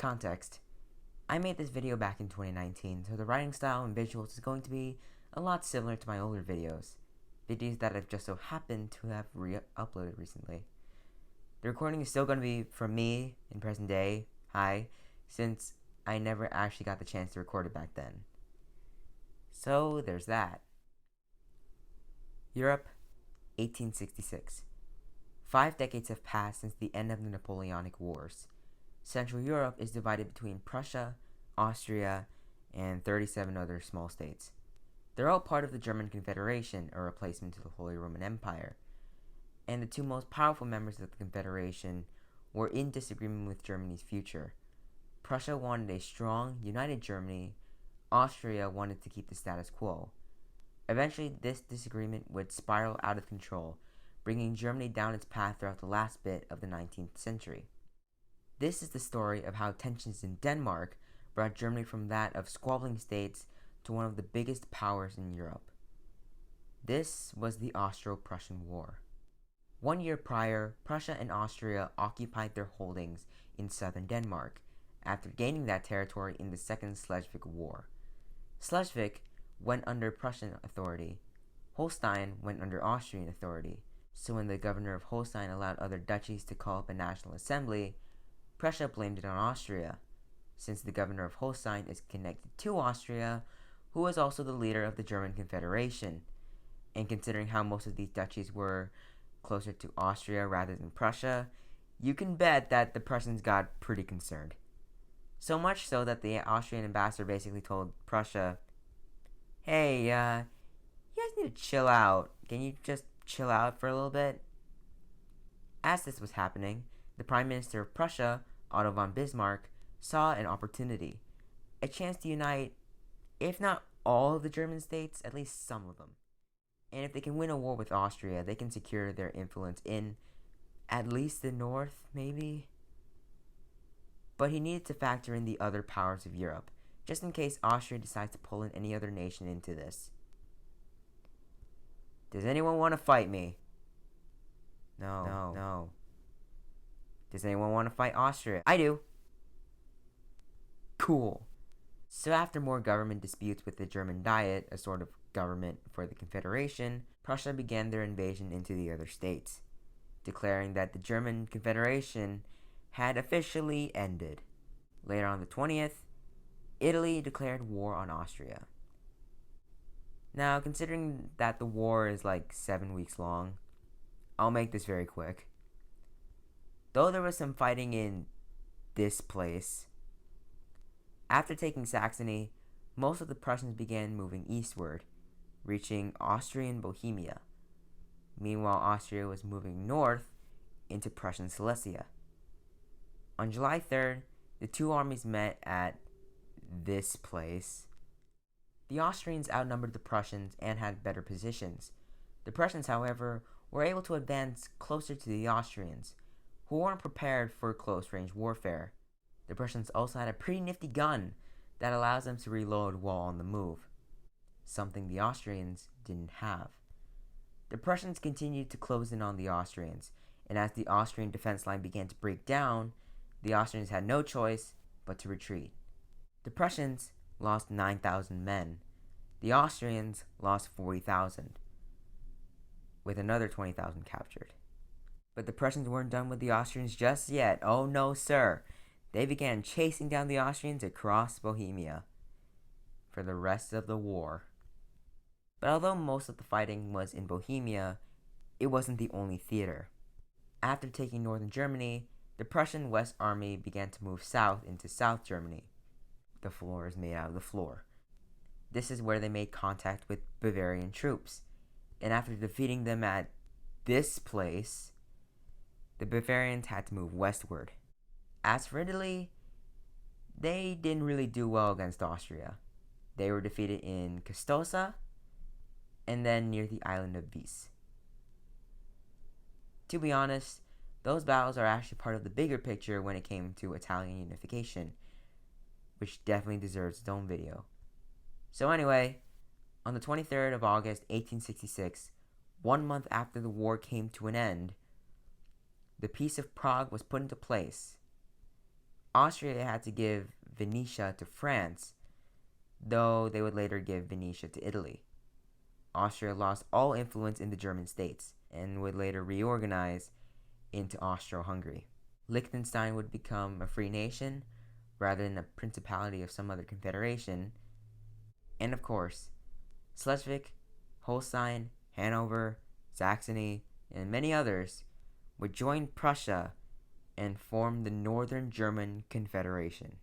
context, I made this video back in 2019, so the writing style and visuals is going to be a lot similar to my older videos that I've just so happened to have uploaded recently. The recording is still going to be from me in present day, since I never actually got the chance to record it back then. So there's that. Europe, 1866. 5 decades have passed since the end of the Napoleonic Wars. Central Europe is divided between Prussia, Austria, and 37 other small states. They're all part of the German Confederation, a replacement to the Holy Roman Empire. And the two most powerful members of the Confederation were in disagreement with Germany's future. Prussia wanted a strong, united Germany. Austria wanted to keep the status quo. Eventually, this disagreement would spiral out of control, bringing Germany down its path throughout the last bit of the 19th century. This is the story of how tensions in Denmark brought Germany from that of squabbling states to one of the biggest powers in Europe. This was the Austro-Prussian War. 1 year prior, Prussia and Austria occupied their holdings in southern Denmark, after gaining that territory in the Second Schleswig War. Schleswig went under Prussian authority. Holstein went under Austrian authority, so when the governor of Holstein allowed other duchies to call up a national assembly, Prussia blamed it on Austria, since the governor of Holstein is connected to Austria, who was also the leader of the German Confederation, and considering how most of these duchies were closer to Austria rather than Prussia, you can bet that the Prussians got pretty concerned. So much so that the Austrian ambassador basically told Prussia, hey, you guys need to chill out. Can you just chill out for a little bit? As this was happening, the Prime Minister of Prussia, Otto von Bismarck, saw an opportunity, a chance to unite, if not all of the German states, at least some of them. And if they can win a war with Austria, they can secure their influence in at least the north, maybe? But he needed to factor in the other powers of Europe, just in case Austria decides to pull in any other nation into this. Does anyone want to fight me? No. Does anyone want to fight Austria? I do. Cool. So after more government disputes with the German Diet, a sort of government for the Confederation, Prussia began their invasion into the other states, declaring that the German Confederation had officially ended. Later on the 20th, Italy declared war on Austria. Now, considering that the war is like 7 weeks long, I'll make this very quick. Though there was some fighting in this place, after taking Saxony, most of the Prussians began moving eastward, reaching Austrian Bohemia. Meanwhile, Austria was moving north into Prussian Silesia. On July 3rd, the two armies met at this place. The Austrians outnumbered the Prussians and had better positions. The Prussians, however, were able to advance closer to the Austrians, who weren't prepared for close-range warfare. The Prussians also had a pretty nifty gun that allows them to reload while on the move, something the Austrians didn't have. The Prussians continued to close in on the Austrians, and as the Austrian defense line began to break down, the Austrians had no choice but to retreat. The Prussians lost 9,000 men. The Austrians lost 40,000, with another 20,000 captured. But the Prussians weren't done with the Austrians just yet. Oh no, sir. They began chasing down the Austrians across Bohemia for the rest of the war. But although most of the fighting was in Bohemia, it wasn't the only theater. After taking northern Germany, the Prussian West Army began to move south into South Germany. The floor is made out of the floor. This is where they made contact with Bavarian troops, and after defeating them at this place, the Bavarians had to move westward. As for Italy, they didn't really do well against Austria. They were defeated in Custoza and then near the island of Vis. To be honest, those battles are actually part of the bigger picture when it came to Italian unification, which definitely deserves its own video. So anyway, on the 23rd of August, 1866, 1 month after the war came to an end, the Peace of Prague was put into place. Austria had to give Venetia to France, though they would later give Venetia to Italy. Austria lost all influence in the German states and would later reorganize into Austro-Hungary. Liechtenstein would become a free nation rather than a principality of some other confederation. And of course, Schleswig, Holstein, Hanover, Saxony, and many others would join Prussia and form the Northern German Confederation.